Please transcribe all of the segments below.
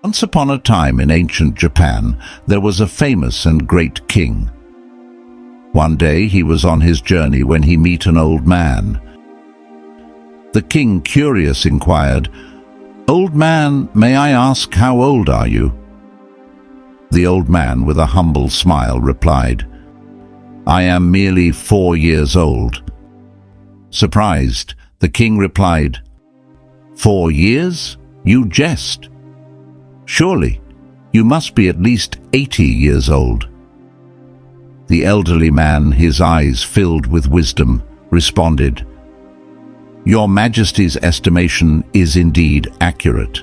Once upon a time in ancient Japan, there was a famous and great king. One day he was on his journey when he met an old man. The king, curious, inquired, "Old man, may I ask how old are you?" The old man, with a humble smile, replied, "I am merely 4 years old." Surprised, the king replied, "4 years? You jest. Surely, you must be at least 80 years old." The elderly man, his eyes filled with wisdom, responded, "Your Majesty's estimation is indeed accurate.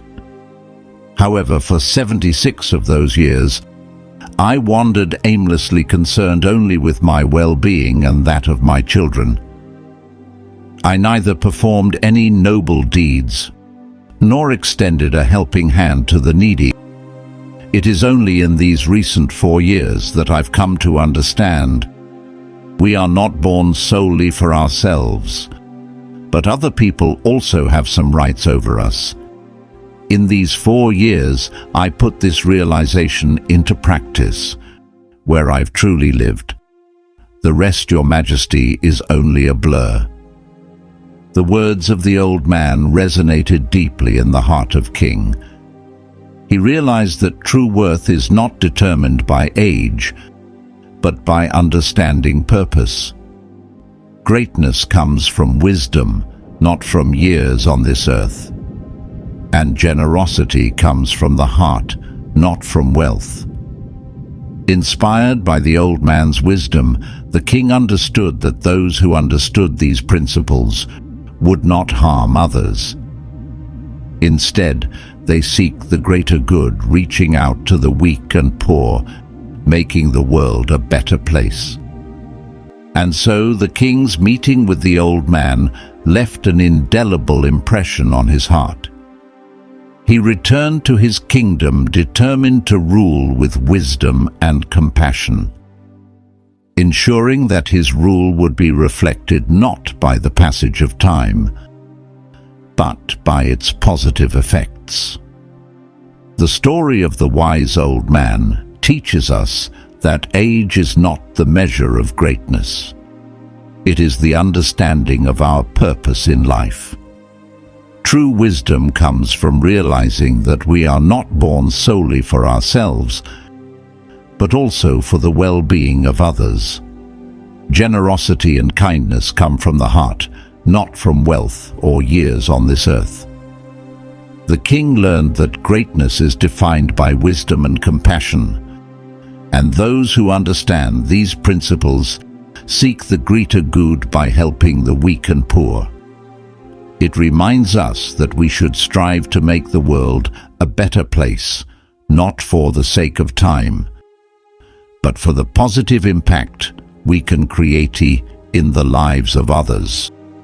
However, for 76 of those years, I wandered aimlessly, concerned only with my well-being and that of my children. I neither performed any noble deeds, nor extended a helping hand to the needy. It is only in these recent 4 years that I've come to understand we are not born solely for ourselves, but other people also have some rights over us. In these 4 years, I put this realization into practice, where I've truly lived. The rest, Your Majesty, is only a blur." The words of the old man resonated deeply in the heart of King. He realized that true worth is not determined by age, but by understanding purpose. Greatness comes from wisdom, not from years on this earth. And generosity comes from the heart, not from wealth. Inspired by the old man's wisdom, the king understood that those who understood these principles would not harm others. Instead, they seek the greater good, reaching out to the weak and poor, making the world a better place. And so the king's meeting with the old man left an indelible impression on his heart. He returned to his kingdom determined to rule with wisdom and compassion, ensuring that his rule would be reflected not by the passage of time, but by its positive effects. The story of the wise old man teaches us that age is not the measure of greatness. It is the understanding of our purpose in life. True wisdom comes from realizing that we are not born solely for ourselves, but also for the well-being of others. Generosity and kindness come from the heart, not from wealth or years on this earth. The king learned that greatness is defined by wisdom and compassion, and those who understand these principles seek the greater good by helping the weak and poor. It reminds us that we should strive to make the world a better place, not for the sake of time, but for the positive impact we can create in the lives of others.